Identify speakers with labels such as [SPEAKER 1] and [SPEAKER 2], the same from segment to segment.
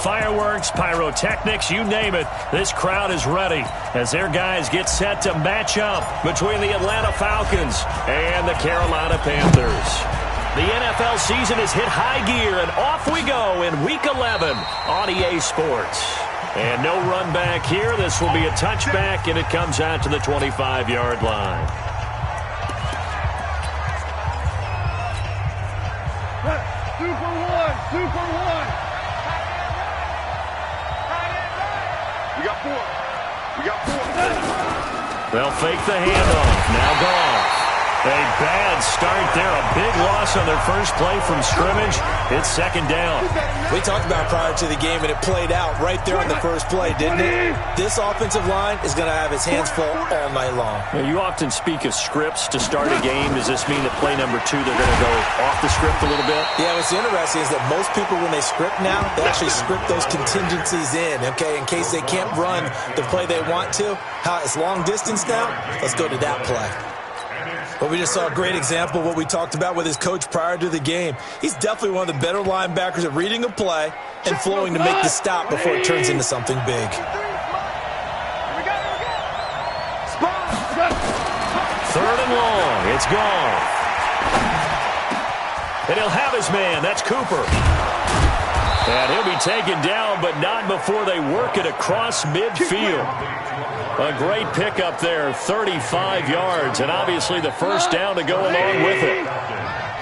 [SPEAKER 1] Fireworks, pyrotechnics, you name it, this crowd is ready as their guys get set to match up between the Atlanta Falcons and the Carolina Panthers. The NFL season has hit high gear, and off we go in Week 11 on EA Sports. And no run back here. This will be a touchback, and it comes out to the 25-yard line.
[SPEAKER 2] Two for one. We got four.
[SPEAKER 1] They'll fake the handoff. Now Goff. A bad start there. A big loss on their first play from scrimmage. It's second down.
[SPEAKER 3] We talked about prior to the game, and it played out right there on the first play, didn't it? This offensive line is going to have its hands full all night long.
[SPEAKER 1] Now, you often speak of scripts to start a game. Does this mean that play number 2, they're going to go off the script a little bit?
[SPEAKER 3] Yeah, what's interesting is that most people, when they script now, they actually script those contingencies in, okay, in case they can't run the play they want to. How it's long distance now, let's go to that play. But we just saw a great example of what we talked about with his coach prior to the game. He's definitely one of the better linebackers at reading a play and flowing to make the stop before it turns into something big.
[SPEAKER 1] Third and long. It's gone. And he'll have his man. That's Cooper. And he'll be taken down, but not before they work it across midfield. A great pickup there, 35 yards, and obviously the first down to go along with it.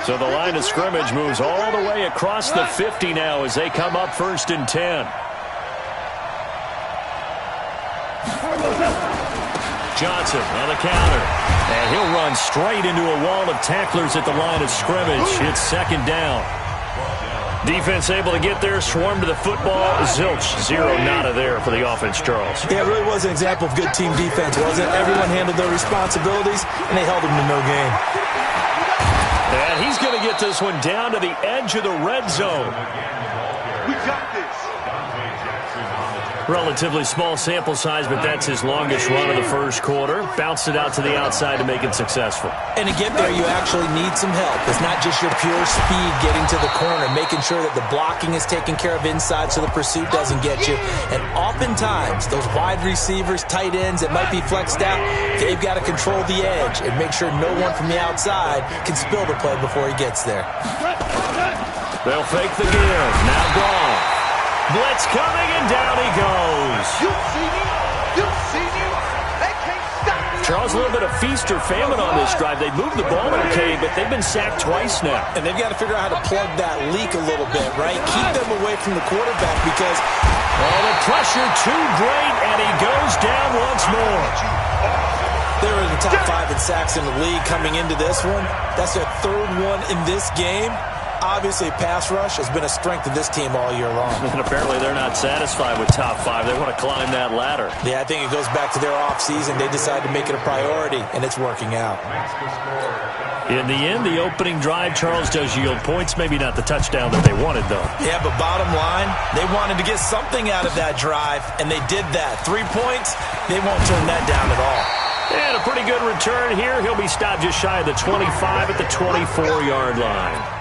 [SPEAKER 1] So the line of scrimmage moves all the way across the 50 now as they come up 1st and 10. Johnson on the counter, and he'll run straight into a wall of tacklers at the line of scrimmage. It's second down. Defense able to get there, swarm to the football. Zilch, zero, nada there for the offense, Charles.
[SPEAKER 3] Yeah, it really was an example of good team defense, wasn't it? Everyone handled their responsibilities, and they held them to no gain.
[SPEAKER 1] And he's going to get this one down to the edge of the red zone.
[SPEAKER 2] We got this.
[SPEAKER 1] Relatively small sample size, but that's his longest run of the first quarter. Bounced it out to the outside to make it successful.
[SPEAKER 3] And to get there, you actually need some help. It's not just your pure speed getting to the corner, making sure that the blocking is taken care of inside so the pursuit doesn't get you. And oftentimes, those wide receivers, tight ends that might be flexed out, they've got to control the edge and make sure no one from the outside can spill the play before he gets there.
[SPEAKER 1] They'll fake the give. Now gone. Blitz coming, and down he goes.
[SPEAKER 2] You see me? They can't stop me.
[SPEAKER 1] Charles, a little bit of feast or famine on this drive. They moved the ball okay, but they've been sacked twice now.
[SPEAKER 3] And they've got to figure out how to plug that leak a little bit, right? Keep them away from the quarterback because...
[SPEAKER 1] Oh, the pressure too great, and he goes down once more.
[SPEAKER 3] They were in the top 5 in sacks in the league coming into this one. That's their 3rd one in this game. Obviously, pass rush has been a strength of this team all year long.
[SPEAKER 1] And apparently they're not satisfied with top 5. They want to climb that ladder.
[SPEAKER 3] Yeah, I think it goes back to their offseason. They decided to make it a priority, and it's working out.
[SPEAKER 1] In the end, the opening drive, Charles, does yield points. Maybe not the touchdown that they wanted, though.
[SPEAKER 3] Yeah, but bottom line, they wanted to get something out of that drive, and they did that. 3 points, they won't turn that down at all.
[SPEAKER 1] And a pretty good return here. He'll be stopped just shy of the 25 at the 24-yard line.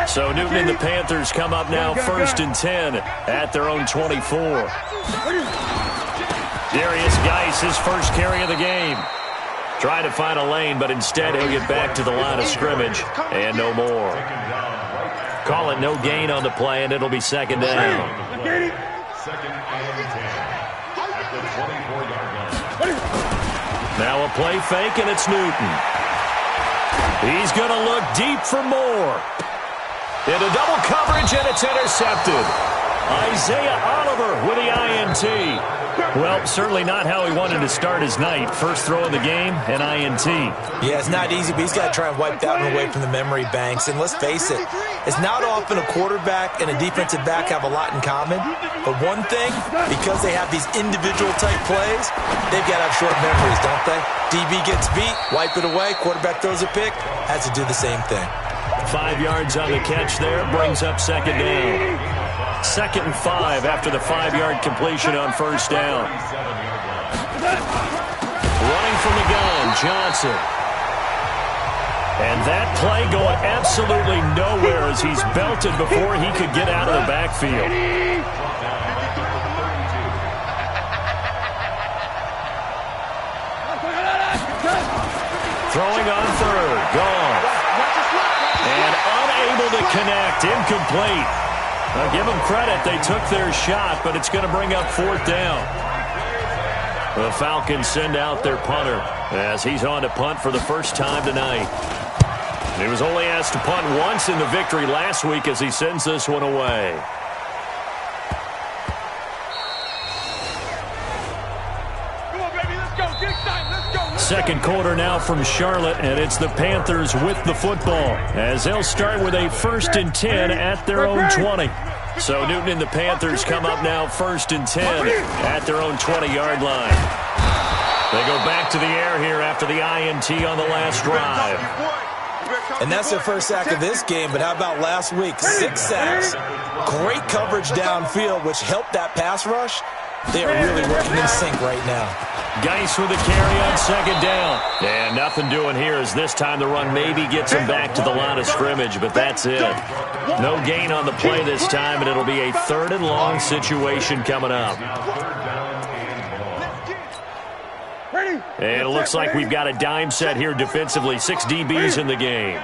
[SPEAKER 1] So Newton and the Panthers come up now 1st and 10 at their own 24. Darius Geis, his first carry of the game. Trying to find a lane, but instead he'll get back to the line of scrimmage and no more. Call it no gain on the play, and it'll be second down. Now a play fake, and it's Newton. He's going to look deep for more. Into double coverage, and it's intercepted. Isaiah Oliver with the INT. Well, certainly not how he wanted to start his night. First throw of the game, an INT.
[SPEAKER 3] Yeah, it's not easy, but he's got to try and wipe that one away from the memory banks. And let's face it, it's not often a quarterback and a defensive back have a lot in common. But one thing, because they have these individual type plays, they've got to have short memories, don't they? DB gets beat, wipe it away, quarterback throws a pick, has to do the same thing.
[SPEAKER 1] 5 yards on the catch there, brings up second down. 2nd and 5 after the 5-yard completion on first down. Running from the gun, Johnson. And that play going absolutely nowhere as he's belted before he could get out of the backfield. Throwing on third. Gone. And unable to connect. Incomplete. Now give them credit. They took their shot, but it's going to bring up fourth down. The Falcons send out their punter as he's on to punt for the first time tonight. He was only asked to punt once in the victory last week as he sends this one away.
[SPEAKER 2] Come on, baby, let's go. Get excited. Let's go.
[SPEAKER 1] Second quarter now from Charlotte, and it's the Panthers with the football as they'll start with a 1st and 10 at their own 20. So Newton and the Panthers come up now 1st and 10 at their own 20-yard line. They go back to the air here after the INT on the last drive.
[SPEAKER 3] And that's their first sack of this game, but how about last week? 6 sacks. Great coverage downfield, which helped that pass rush. They are really working in sync right now.
[SPEAKER 1] Geis with a carry on second down. And nothing doing here as this time the run maybe gets him back to the line of scrimmage, but that's it. No gain on the play this time, and it'll be a 3rd and long situation coming up. And it looks like we've got a dime set here defensively. 6 DBs in the game.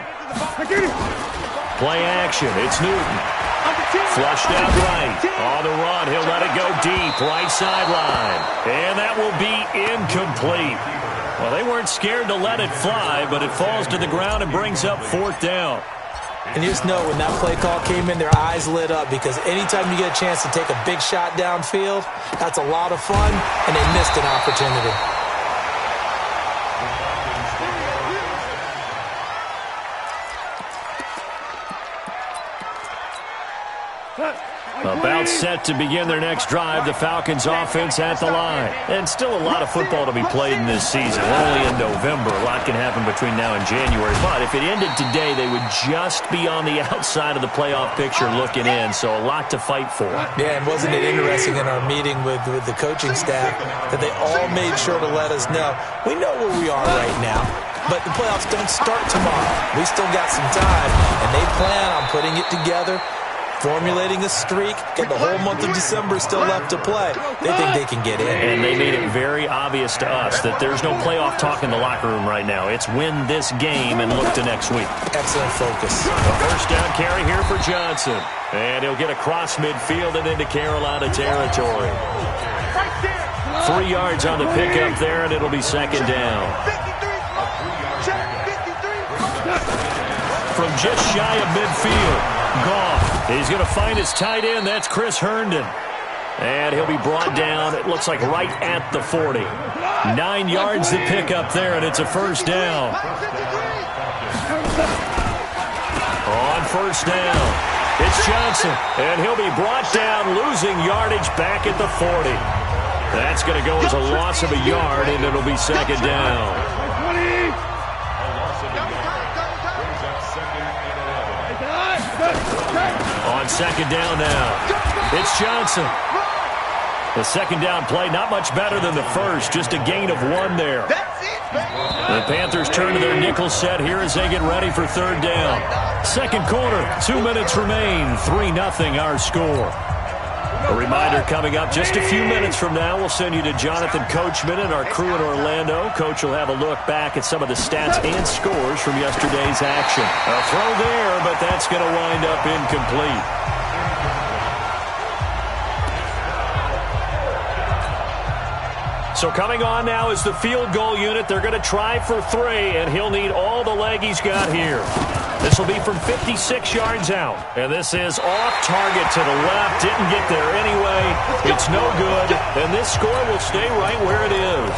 [SPEAKER 1] Play action. It's Newton. Flushed out right. On the run. He'll let it go deep. Right sideline. And that will be incomplete. Well, they weren't scared to let it fly, but it falls to the ground and brings up 4th down.
[SPEAKER 3] And you just know when that play call came in, their eyes lit up because anytime you get a chance to take a big shot downfield, that's a lot of fun, and they missed an opportunity.
[SPEAKER 1] About set to begin their next drive, the Falcons offense at the line. And still a lot of football to be played in this season. We're only in November. A lot can happen between now and January. But if it ended today, they would just be on the outside of the playoff picture looking in. So a lot to fight for.
[SPEAKER 3] Yeah, and wasn't it interesting in our meeting with the coaching staff that they all made sure to let us know, we know where we are right now, but the playoffs don't start tomorrow. We still got some time, and they plan on putting it together, formulating a streak, get the whole month of December still left to play. They think they can get in.
[SPEAKER 1] And they made it very obvious to us that there's no playoff talk in the locker room right now. It's win this game and look to next week.
[SPEAKER 3] Excellent focus.
[SPEAKER 1] A first down carry here for Johnson. And he'll get across midfield and into Carolina territory. 3 yards on the pickup there, and it'll be second down. From just shy of midfield, Goff. He's going to find his tight end. That's Chris Herndon. And he'll be brought down, it looks like, right at the 40. 9 yards to pick up there, and it's a first down. On first down, it's Johnson. And he'll be brought down, losing yardage back at the 40. That's going to go as a loss of a yard, and it'll be second down. On second down now, it's Johnson. The second down play, not much better than the first, just a gain of 1 there. The Panthers turn to their nickel set here as they get ready for third down. Second quarter, 2 minutes remain, 3-0 our score. A reminder coming up just a few minutes from now, we'll send you to Jonathan Coachman and our crew in Orlando. Coach will have a look back at some of the stats and scores from yesterday's action. A throw there, but that's going to wind up incomplete. So coming on now is the field goal unit. They're going to try for 3, and he'll need all the leg he's got here. This will be from 56 yards out. And this is off target to the left. Didn't get there anyway. It's no good. And this score will stay right where it is.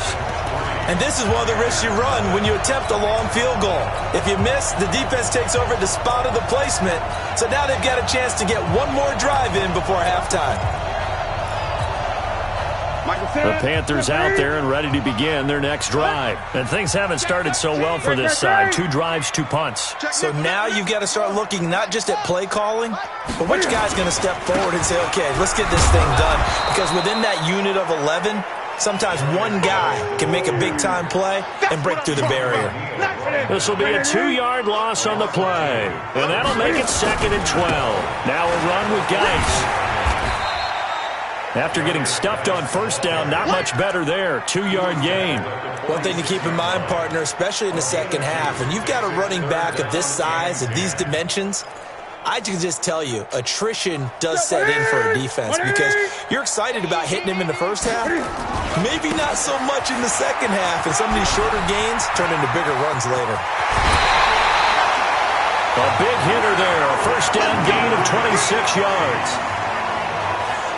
[SPEAKER 3] And this is one of the risks you run when you attempt a long field goal. If you miss, the defense takes over at the spot of the placement. So now they've got a chance to get one more drive in before halftime.
[SPEAKER 1] The Panthers out there and ready to begin their next drive. And things haven't started so well for this side. 2 drives, 2 punts.
[SPEAKER 3] So now you've got to start looking not just at play calling, but which guy's going to step forward and say, okay, let's get this thing done. Because within that unit of 11, Sometimes one guy can make a big-time play and break through the barrier.
[SPEAKER 1] This will be a 2-yard loss on the play. And that'll make it 2nd and 12. Now a run with Geis. After getting stuffed on first down, not much better there. 2-yard gain.
[SPEAKER 3] One thing to keep in mind, partner, especially in the second half, when you've got a running back of this size, of these dimensions, I can just tell you, attrition does set in for a defense because you're excited about hitting him in the first half. Maybe not so much in the second half, and some of these shorter gains turn into bigger runs later.
[SPEAKER 1] A big hitter there, a first down gain of 26 yards.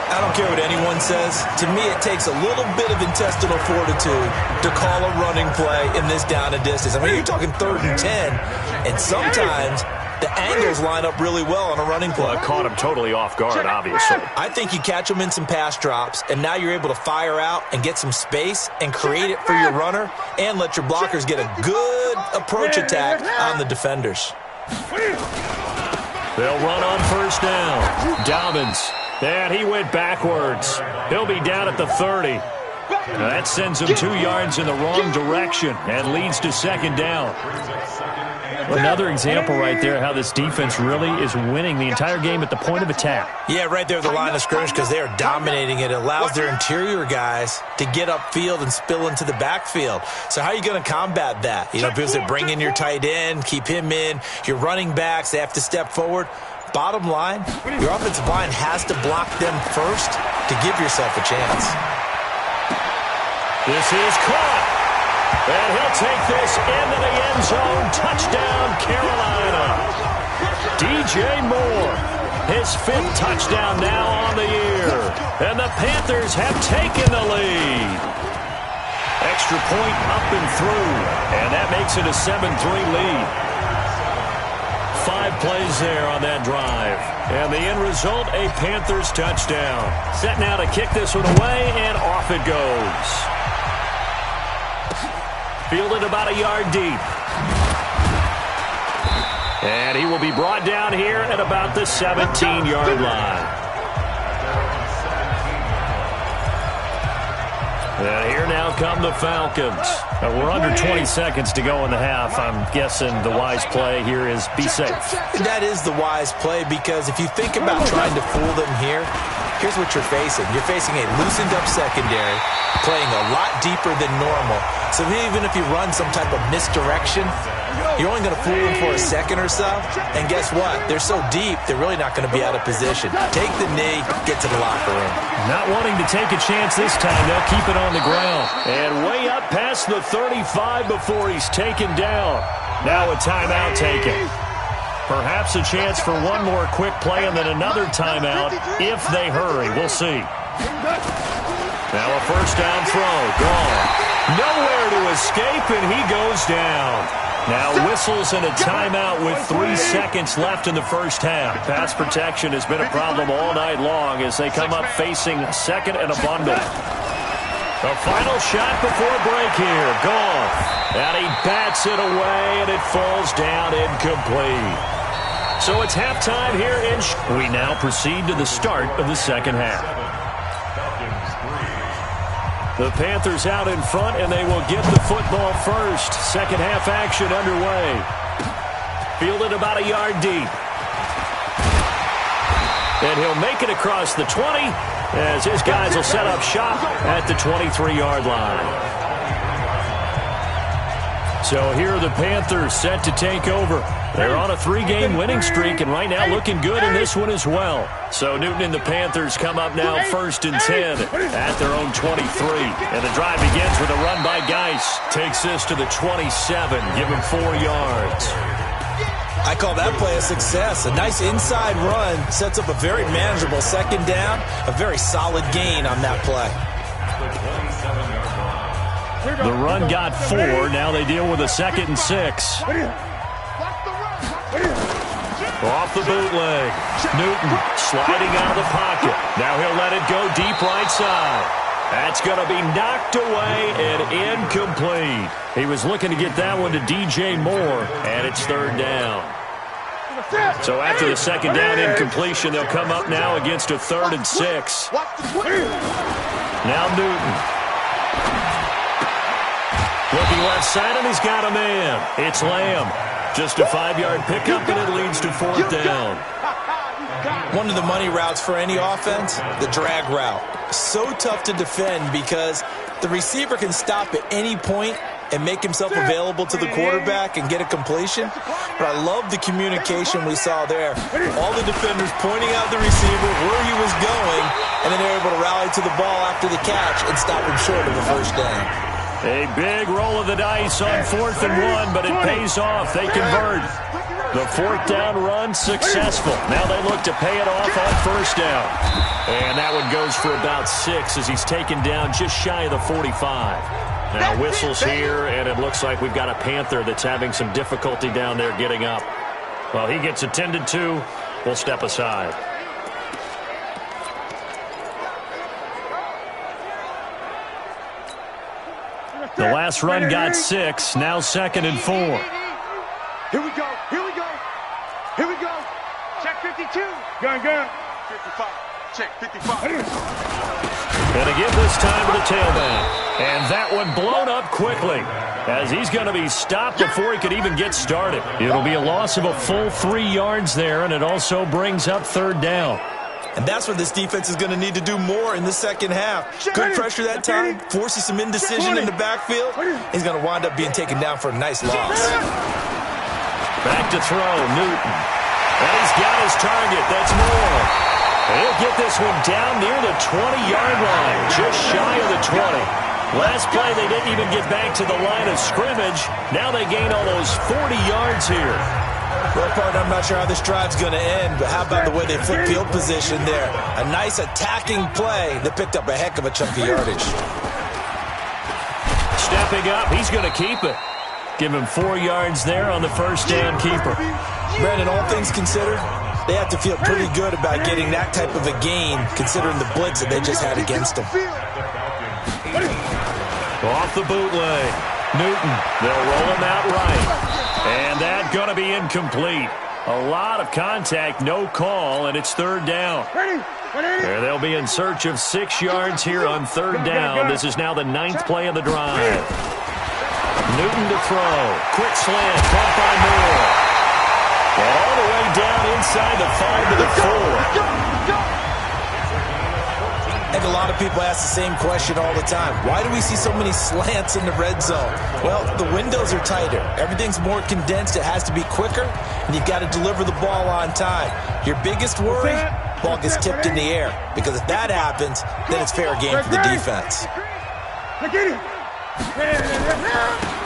[SPEAKER 3] I don't care what anyone says. To me, it takes a little bit of intestinal fortitude to call a running play in this down and distance. I mean, you're talking 3rd and 10, and sometimes the angles line up really well on a running play.
[SPEAKER 1] Well, caught him totally off guard, obviously.
[SPEAKER 3] I think you catch him in some pass drops, and now you're able to fire out and get some space and create it for your runner and let your blockers get a good approach attack on the defenders.
[SPEAKER 1] They'll run on first down. Dobbins. And he went backwards. He'll be down at the 30. That sends him 2 yards in the wrong direction and leads to 2nd down. Another example right there how this defense really is winning the entire game at the point of attack.
[SPEAKER 3] Yeah, right there at the line of scrimmage because they are dominating it. It allows their interior guys to get upfield and spill into the backfield. So how are you going to combat that? You know, because they bring in your tight end, keep him in. Your running backs, they have to step forward. Bottom line, your offensive line has to block them first to give yourself a chance.
[SPEAKER 1] This is caught. And he'll take this into the end zone. Touchdown, Carolina. DJ Moore, his 5th touchdown now on the year. And the Panthers have taken the lead. Extra point up and through. And that makes it a 7-3 lead. 5 plays there on that drive. And the end result, a Panthers touchdown. Set now to kick this one away, and off it goes. Fielded about a yard deep. And he will be brought down here at about the 17-yard line. And here now come the Falcons. We're under 20 seconds to go in the half. I'm guessing the wise play here is be safe.
[SPEAKER 3] That is the wise play because if you think about trying to fool them here, here's what you're facing. You're facing a loosened up secondary, playing a lot deeper than normal. So even if you run some type of misdirection, you're only going to fool them for a second or so. And guess what? They're so deep, they're really not going to be out of position. Take the knee, get to the locker room.
[SPEAKER 1] Not wanting to take a chance this time. They'll keep it on the ground. And way up past the 35 before he's taken down. Now a timeout taken. Perhaps a chance for one more quick play and then another timeout if they hurry. We'll see. Now a first down throw. Gone. Nowhere to escape, and he goes down. Now whistles and a timeout with 3 seconds left in the first half. Pass protection has been a problem all night long as they come up facing 2nd and a bundle. The final shot before break here. Gone. And he bats it away, and it falls down incomplete. So it's halftime here in. We now proceed to the start of the second half. The Panthers out in front, and they will get the football first. Second half action underway. Fielded about a yard deep. And he'll make it across the 20 as his guys will set up shop at the 23-yard line. So here are the Panthers set to take over. They're on a 3-game winning streak, and right now looking good in this one as well. So Newton and the Panthers come up now 1st and 10 at their own 23. And the drive begins with a run by Geis. Takes this to the 27, give him 4 yards.
[SPEAKER 3] I call that play a success. A nice inside run sets up a very manageable second down. A very solid gain on that play.
[SPEAKER 1] The run got 4. Now they deal with a 2nd and 6. Off the bootleg. Newton sliding out of the pocket. Now he'll let it go deep right side. That's going to be knocked away and incomplete. He was looking to get that one to DJ Moore, and it's 3rd down. So after the second down incompletion, they'll come up now against a 3rd and 6. Now Newton. Looking left side, and he's got a man. It's Lamb. Just a 5-yard pickup, and it leads to 4th down.
[SPEAKER 3] One of the money routes for any offense, the drag route. So tough to defend because the receiver can stop at any point and make himself available to the quarterback and get a completion. But I love the communication we saw there. All the defenders pointing out the receiver, where he was going, and then they're able to rally to the ball after the catch and stop him short of the first down.
[SPEAKER 1] A big roll of the dice on 4th and 1, but it pays off. They convert. The 4th down run successful. Now they look to pay it off on 1st down. And that one goes for about 6 as he's taken down just shy of the 45. Now whistles here, and it looks like we've got a Panther that's having some difficulty down there getting up. Well, he gets attended to. We'll step aside. The last run got 6. Now 2nd and 4.
[SPEAKER 2] Here we go. Here we go. Here we go. Check 52. Gun. 55. Check 55.
[SPEAKER 1] Going to give this time to the tailback. And that one blown up quickly as he's going to be stopped before he could even get started. It'll be a loss of a full 3 yards there, and it also brings up 3rd down.
[SPEAKER 3] And that's what this defense is going to need to do more in the second half. Good pressure that time, forces some indecision in the backfield. He's going to wind up being taken down for a nice loss.
[SPEAKER 1] Back to throw, Newton. And he's got his target. That's Moore. He'll get this one down near the 20-yard line, just shy of the 20. Last play, they didn't even get back to the line of scrimmage. Now they gain almost 40 yards here.
[SPEAKER 3] Well, partner, I'm not sure how this drive's going to end, but how about the way they flip field position there? A nice attacking play that picked up a heck of a chunk of yardage.
[SPEAKER 1] Stepping up, he's going to keep it. Give him 4 yards there on the 1st down keeper.
[SPEAKER 3] Brandon, all things considered, they have to feel pretty good about getting that type of a gain, considering the blitz that they just had against them.
[SPEAKER 1] Off the bootleg. Newton, they'll roll him out right. And that's going to be incomplete. A lot of contact, no call, and it's 3rd down. There they'll be in search of 6 yards here on 3rd down. This is now the 9th play of the drive. Newton to throw. Quick slant, caught by Moore. All the way down inside the 5 to the 4.
[SPEAKER 3] I think a lot of people ask the same question all the time. Why do we see so many slants in the red zone? Well, the windows are tighter. Everything's more condensed. It has to be quicker, and you've got to deliver the ball on time. Your biggest worry, ball gets tipped in the air, because if that happens, then it's fair game for the defense.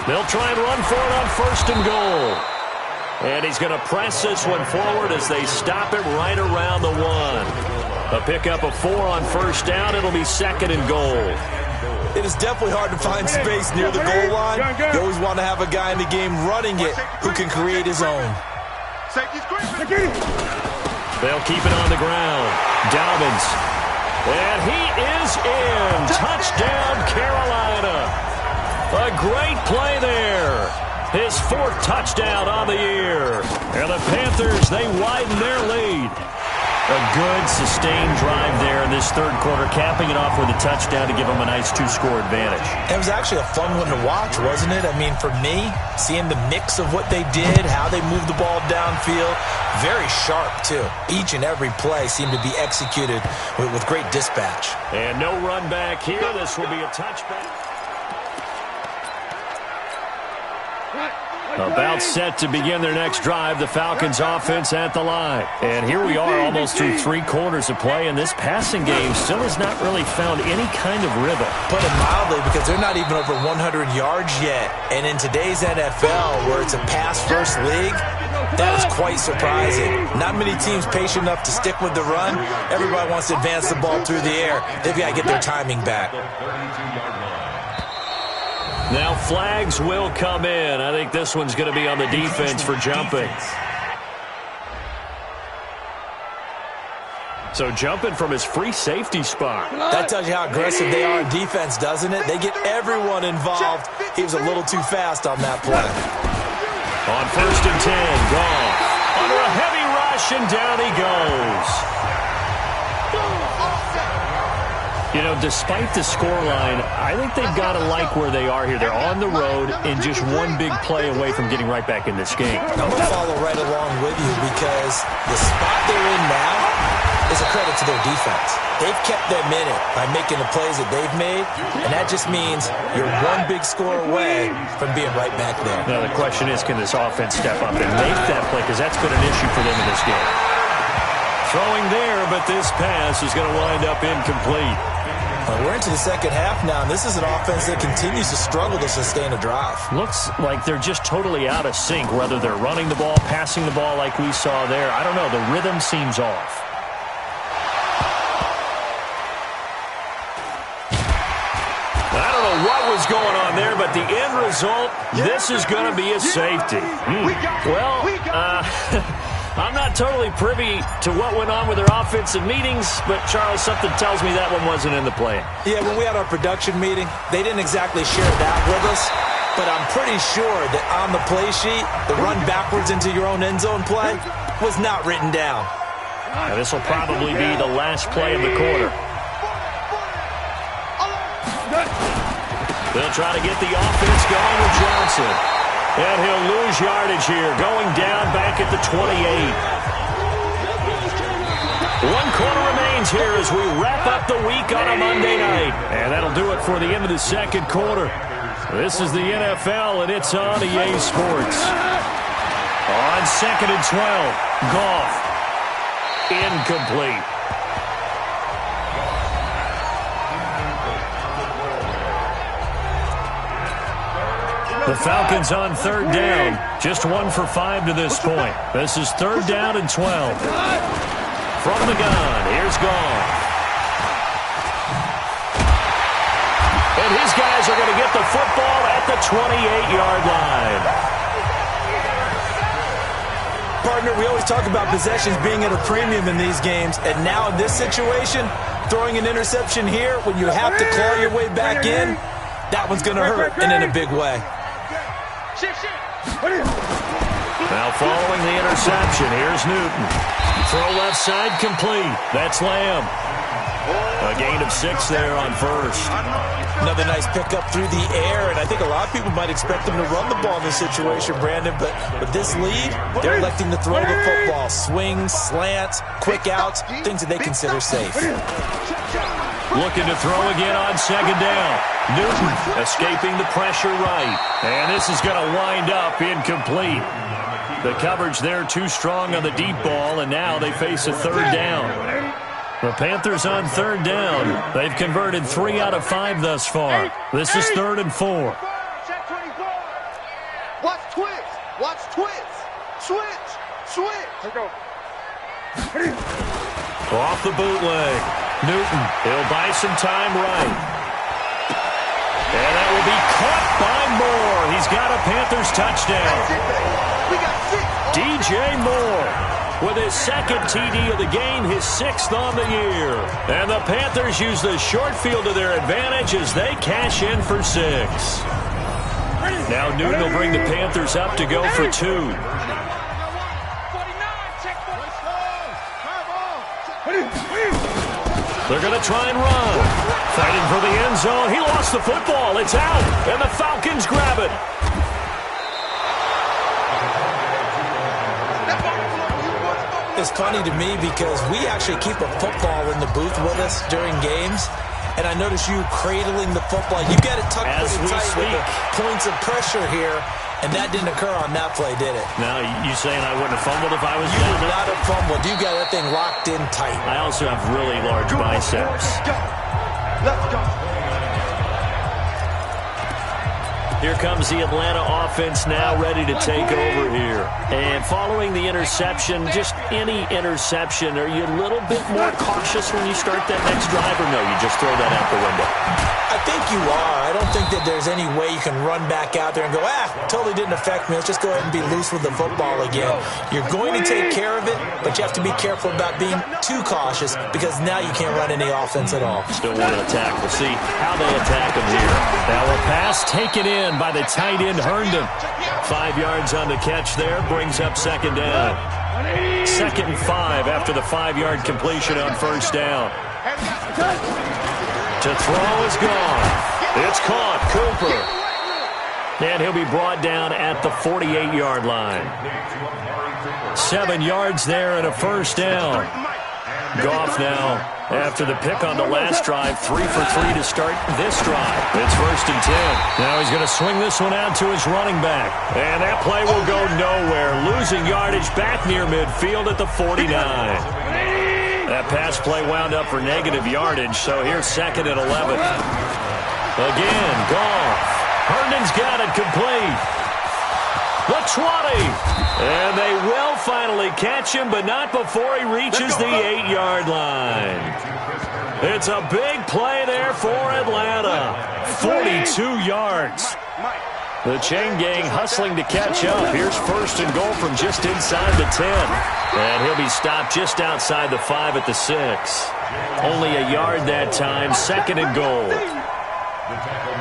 [SPEAKER 1] They'll try and run for it on 1st and goal. And he's going to press this one forward as they stop it right around the 1. A pickup of 4 on 1st down. It'll be 2nd and goal.
[SPEAKER 3] It is definitely hard to find space near the goal line. You always want to have a guy in the game running it who can create his own.
[SPEAKER 1] They'll keep it on the ground. Dobbins. And he is in. Touchdown, Carolina. A great play there. His 4th touchdown on the year. And the Panthers, they widen their lead. A good, sustained drive there in this 3rd quarter, capping it off with a touchdown to give them a nice 2-score advantage.
[SPEAKER 3] It was actually a fun one to watch, wasn't it? I mean, for me, seeing the mix of what they did, how they moved the ball downfield, very sharp, too. Each and every play seemed to be executed with great dispatch.
[SPEAKER 1] And no run back here. This will be a touchback. About set to begin their next drive, the Falcons offense at the line. And here we are almost through 3 quarters of play, and this passing game still has not really found any kind of rhythm.
[SPEAKER 3] Put it mildly, because they're not even over 100 yards yet. And in today's NFL, where it's a pass-first league, that is quite surprising. Not many teams patient enough to stick with the run. Everybody wants to advance the ball through the air. They've got to get their timing back.
[SPEAKER 1] Now flags will come in. I think this one's going to be on the defense for jumping. So jumping from his free safety spot.
[SPEAKER 3] That tells you how aggressive they are in defense, doesn't it? They get everyone involved. He was a little too fast on that play.
[SPEAKER 1] On 1st and 10, Goff. Under a heavy rush, and down he goes. You know, despite the scoreline, I think they've got to like where they are here. They're on the road and just one big play away from getting right back in this game.
[SPEAKER 3] I'm going to follow right along with you because the spot they're in now is a credit to their defense. They've kept them in it by making the plays that they've made, and that just means you're one big score away from being right back there.
[SPEAKER 1] Now, the question is, can this offense step up and make that play? Because that's been an issue for them in this game. Throwing there, but this pass is going to wind up incomplete.
[SPEAKER 3] We're into the second half now, and this is an offense that continues to struggle to sustain a drive.
[SPEAKER 1] Looks like they're just totally out of sync, whether they're running the ball, passing the ball like we saw there. I don't know. The rhythm seems off. I don't know what was going on there, but the end result, this is going to be a safety. Well, I'm not totally privy to what went on with their offensive meetings, but, Charles, something tells me that one wasn't in the plan.
[SPEAKER 3] Yeah, when we had our production meeting, they didn't exactly share that with us, but I'm pretty sure that on the play sheet, the run backwards into your own end zone play was not written down.
[SPEAKER 1] Now, this will probably be the last play of the quarter. They'll try to get the offense going with Johnson. And he'll lose yardage here, going down back at the 28. 1 quarter remains here as we wrap up the week on a Monday night. And that'll do it for the end of the second quarter. This is the NFL, and it's on EA Sports. On 2nd and 12, Goff. Incomplete. The Falcons on 3rd down. Just 1 for 5 to this point. This is 3rd down and 12. From the gun, here's Goff. And his guys are going to get the football at the 28-yard line.
[SPEAKER 3] Partner, we always talk about possessions being at a premium in these games, and now in this situation, throwing an interception here when you have to claw your way back in, that one's going to hurt, and in a big way.
[SPEAKER 1] Now following the interception, here's Newton. Throw left side complete. That's Lamb. A gain of 6 there on first.
[SPEAKER 3] Another nice pickup through the air, and I think a lot of people might expect them to run the ball in this situation, Brandon, but with this lead, they're electing to throw the football. Swings, slants, quick outs, things that they consider safe.
[SPEAKER 1] Looking to throw again on 2nd down. Newton escaping the pressure right. And this is going to wind up incomplete. The coverage there too strong on the deep ball, and now they face a 3rd down. The Panthers on 3rd down. They've converted 3 out of 5 thus far. This is 3rd and 4.
[SPEAKER 2] Watch twist. Watch twist. Switch. Switch. Here we go.
[SPEAKER 1] Off the bootleg. Newton, he'll buy some time right. And that will be caught by Moore. He's got a Panthers touchdown.
[SPEAKER 2] We got 6.
[SPEAKER 1] DJ Moore with his 2nd TD of the game, his 6th on the year. And the Panthers use the short field to their advantage as they cash in for 6. Now Newton will bring the Panthers up to go for 2. They're going to try and run. Fighting for the end zone. He lost the football. It's out. And the Falcons grab it.
[SPEAKER 3] It's funny to me because we actually keep a football in the booth with us during games. And I notice you cradling the football. You got it tucked pretty tight with the points of pressure here. And that didn't occur on that play, did it?
[SPEAKER 1] Now, you saying I wouldn't have fumbled if I was
[SPEAKER 3] You would not have fumbled. You got that thing locked in tight.
[SPEAKER 1] I also have really large biceps.
[SPEAKER 2] Let's go.
[SPEAKER 1] Here comes the Atlanta offense now ready to take over here. And following the interception, just any interception, are you a little bit more cautious when you start that next drive, or no, you just throw that out the window?
[SPEAKER 3] I think you are. I don't think that there's any way you can run back out there and go, totally didn't affect me. Let's just go ahead and be loose with the football again. You're going to take care of it, but you have to be careful about being too cautious because now you can't run any offense at all.
[SPEAKER 1] Still want to attack. We'll see how they attack him here. Now a pass taken in by the tight end Herndon. 5 yards on the catch there, brings up 2nd down. 2nd and 5 after the 5-yard completion on 1st down. To throw is gone. It's caught. Cooper. And he'll be brought down at the 48-yard line. 7 yards there and a first down. Goff now, after the pick on the last drive, 3 for 3 to start this drive. It's 1st and 10. Now he's going to swing this one out to his running back. And that play will go nowhere. Losing yardage back near midfield at the 49. That pass play wound up for negative yardage, so here's 2nd and 11. Again, Goff. Herndon's got it complete. The 20. And they will finally catch him, but not before he reaches the 8-yard line. It's a big play there for Atlanta. 42 yards. The chain gang hustling to catch up. Here's 1st and goal from just inside the 10. And he'll be stopped just outside the 5 at the 6. Only a yard that time. 2nd and goal.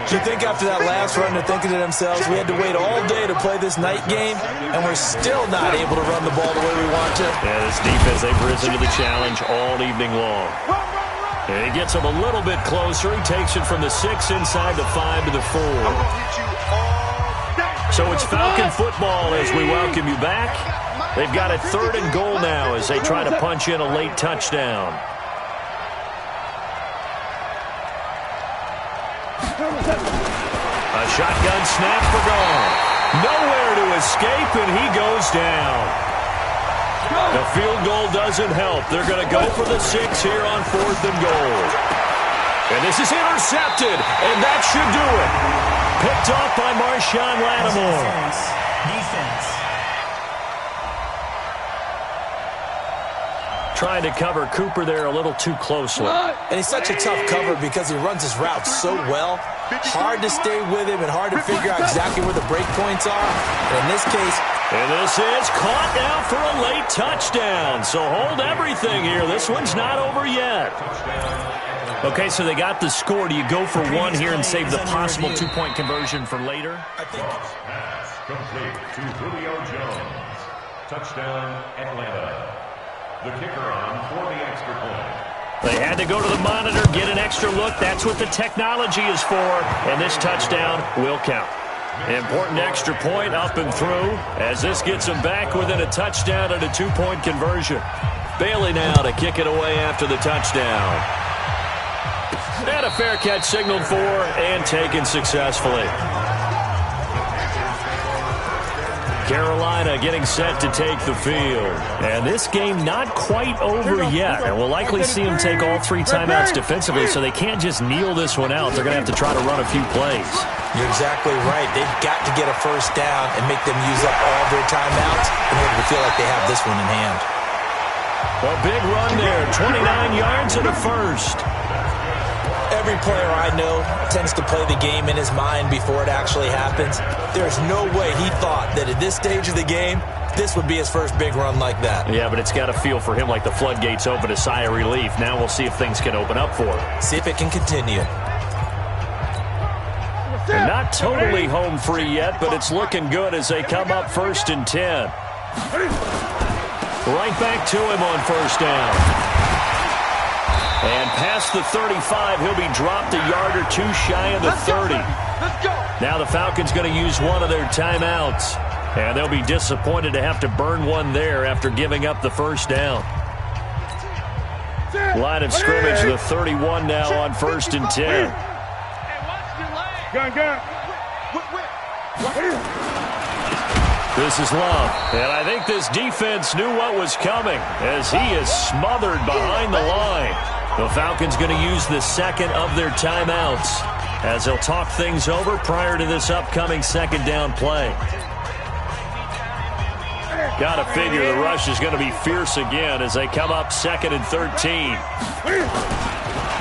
[SPEAKER 3] Do you think after that last run they're thinking to themselves, we had to wait all day to play this night game, and we're still not able to run the ball the way we want to?
[SPEAKER 1] Yeah, this defense, they've risen to the challenge all evening long. And he gets him a little bit closer. He takes it from the 6 inside the 5 to the 4. So it's Falcon football as we welcome you back. They've got a 3rd and goal now as they try to punch in a late touchdown. A shotgun snap for Goff. Nowhere to escape, and he goes down. The field goal doesn't help. They're going to go for the 6 here on 4th and goal. And this is intercepted, and that should do it. Picked off by Marshawn Lattimore.
[SPEAKER 4] Defense.
[SPEAKER 1] Trying to cover Cooper there a little too closely.
[SPEAKER 3] And he's such a tough cover because he runs his route so well. Hard to stay with him and hard to figure out exactly where the break points are. And in this case...
[SPEAKER 1] And this is caught now for a late touchdown. So hold everything here. This one's not over yet. Okay, so they got the score. Do you go for 1 here and save the possible 2-point conversion for later?
[SPEAKER 3] I think...
[SPEAKER 5] Pass complete to Julio Jones. Touchdown, Atlanta. The kicker on for the extra point.
[SPEAKER 1] They had to go to the monitor, get an extra look. That's what the technology is for. And this touchdown will count. Important extra point up and through as this gets them back within a touchdown and a 2-point conversion. Bailey now to kick it away after the touchdown. And a fair catch signaled for and taken successfully. Carolina getting set to take the field. And this game not quite over yet. And we'll likely see them take all 3 timeouts defensively, so they can't just kneel this one out. They're going to have to try to run a few plays.
[SPEAKER 3] You're exactly right. They've got to get a first down and make them use up all their timeouts in order to feel like they have this one in hand.
[SPEAKER 1] A big run there. 29 yards and a first.
[SPEAKER 3] Every player I know tends to play the game in his mind before it actually happens. There's no way he thought that at this stage of the game, this would be his first big run like that.
[SPEAKER 1] Yeah, but it's got to feel for him like the floodgates open, a sigh of relief. Now we'll see if things can open up for him.
[SPEAKER 3] See if it can continue.
[SPEAKER 1] And not totally home free yet, but it's looking good as they come up 1st and 10. Right back to him on 1st down. And past the 35, he'll be dropped a yard or 2 shy of the 30. Now the Falcons going to use one of their timeouts. And they'll be disappointed to have to burn one there after giving up the first down. Line of scrimmage, the 31 now on 1st and 10. This is Love. And I think this defense knew what was coming as he is smothered behind the line. The Falcons going to use the 2nd of their timeouts as they'll talk things over prior to this upcoming 2nd down play. Got to figure the rush is going to be fierce again as they come up 2nd and 13.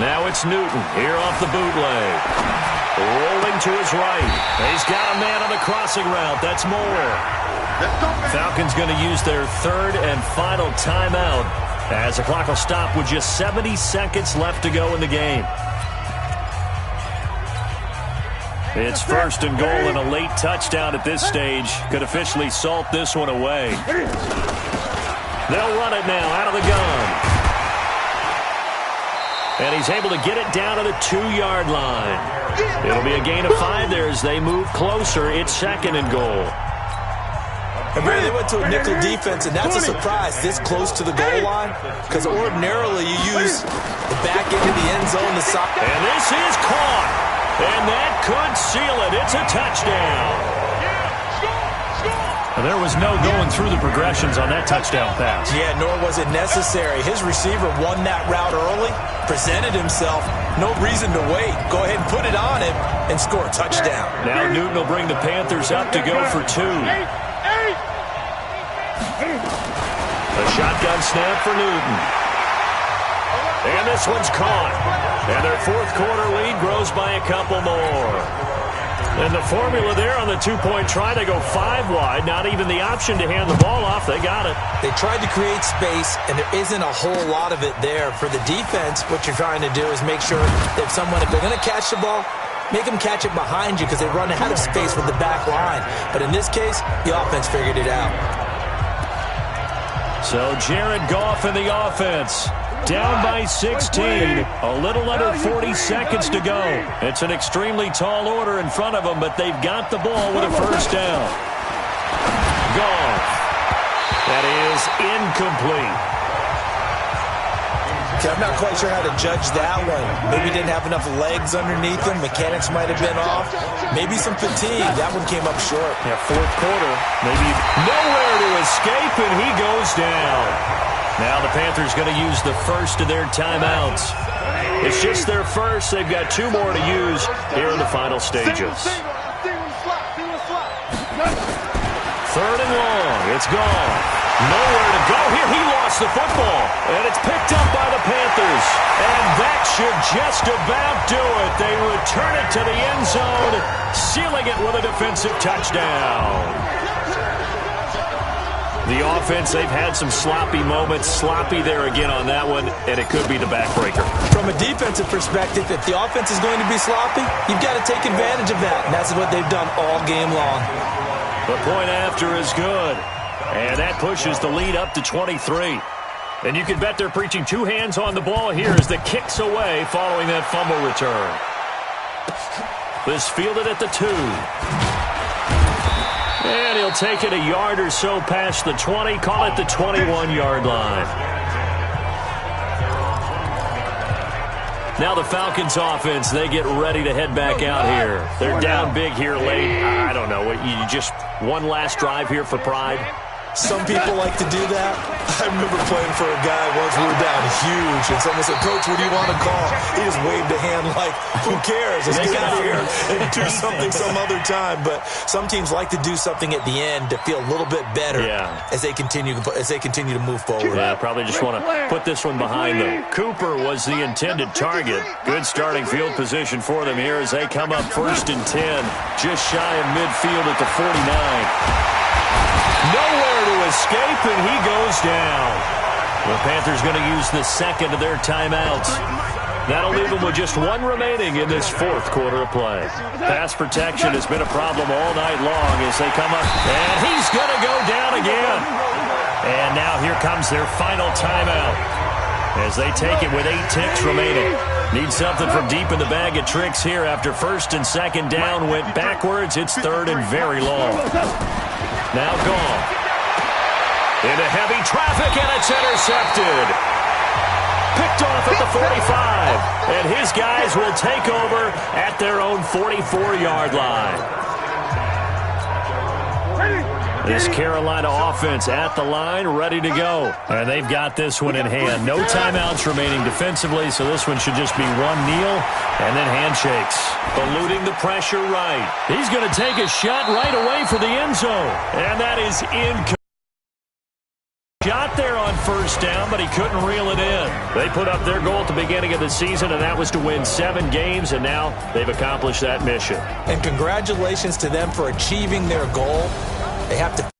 [SPEAKER 1] Now it's Newton here off the bootleg. Rolling to his right. He's got a man on the crossing route. That's Moore. Falcons going to use their 3rd and final timeout as the clock will stop with just 70 seconds left to go in the game. It's 1st and goal, and a late touchdown at this stage could officially salt this one away. They'll run it now out of the gun. And he's able to get it down to the 2-yard line. It'll be a gain of 5 there as they move closer. It's 2nd and goal.
[SPEAKER 3] And Barry, they went to a nickel defense, and that's a surprise this close to the goal line, because ordinarily you use the back end of the end zone to stop.
[SPEAKER 1] And this is caught, and that could seal it. It's a touchdown.
[SPEAKER 4] There was no going through the progressions on that touchdown pass.
[SPEAKER 3] Yeah, nor was it necessary. His receiver won that route early, presented himself. No reason to wait. Go ahead and put it on him and score a touchdown.
[SPEAKER 1] Now Newton will bring the Panthers up to go for 2. A shotgun snap for Newton. And this one's caught. And their 4th quarter lead grows by a couple more. And the formula there on the 2-point try to go 5 wide. Not even the option to hand the ball off. They got it.
[SPEAKER 3] They tried to create space, and there isn't a whole lot of it there. For the defense, what you're trying to do is make sure that if they're going to catch the ball, make them catch it behind you because they run out of space with the back line. But in this case, the offense figured it out.
[SPEAKER 1] So Jared Goff in the offense. Down by 16. A little under 40 seconds to go. It's an extremely tall order in front of them, but they've got the ball with a first down. Goff. That is incomplete.
[SPEAKER 3] Okay, I'm not quite sure how to judge that one. Maybe he didn't have enough legs underneath him. Mechanics might have been off. Maybe some fatigue. That one came up short.
[SPEAKER 1] Yeah, 4th quarter. Maybe nowhere to escape, and he goes down. Now the Panthers going to use the first of their timeouts. It's just their first. They've got 2 more to use here in the final stages. 3rd and long. It's gone. Nowhere to go here. He lost the football. And it's picked up by the Panthers. And that should just about do it. They return it to the end zone, sealing it with a defensive touchdown. The offense, they've had some sloppy moments. Sloppy there again on that one, and it could be the backbreaker.
[SPEAKER 3] From a defensive perspective, if the offense is going to be sloppy, you've got to take advantage of that, and that's what they've done all game long.
[SPEAKER 1] The point after is good, and that pushes the lead up to 23. And you can bet they're preaching 2 hands on the ball here as the kick's away following that fumble return. This fielded at the 2. And he'll take it a yard or so past the 20. Call it the 21-yard line. Now the Falcons offense, they get ready to head back out here. They're down big here late. I don't know. You just one last drive here for pride?
[SPEAKER 3] Some people like to do that. I remember playing for a guy once. We were down huge, and someone said, "Coach, what do you want to call?" He just waved a hand like, "Who cares? Let's get out of here and do something some other time." But some teams like to do something at the end to feel a little bit better as they continue to move forward.
[SPEAKER 1] Yeah, probably just want to put this one behind them. Cooper was the intended target. Good starting field position for them here as they come up 1st and 10, just shy of midfield at the 49. Nowhere to escape, and he goes down. The Panthers going to use the 2nd of their timeouts. That'll leave them with just 1 remaining in this 4th quarter of play. Pass protection has been a problem all night long as they come up. And he's going to go down again. And now here comes their final timeout as they take it with 8 ticks remaining. Need something from deep in the bag of tricks here after 1st and 2nd down went backwards. It's 3rd and very long. Now gone. Into heavy traffic, and it's intercepted. Picked off at the 45. And his guys will take over at their own 44-yard line. This Carolina offense at the line, ready to go. And they've got this one in hand. No timeouts remaining defensively, so this one should just be 1 kneel and then handshakes. Eluding the pressure right. He's going to take a shot right away for the end zone. And that is incomplete. Shot there on 1st down, but he couldn't reel it in. They put up their goal at the beginning of the season, and that was to win 7 games, and now they've accomplished that mission.
[SPEAKER 3] And congratulations to them for achieving their goal. They have to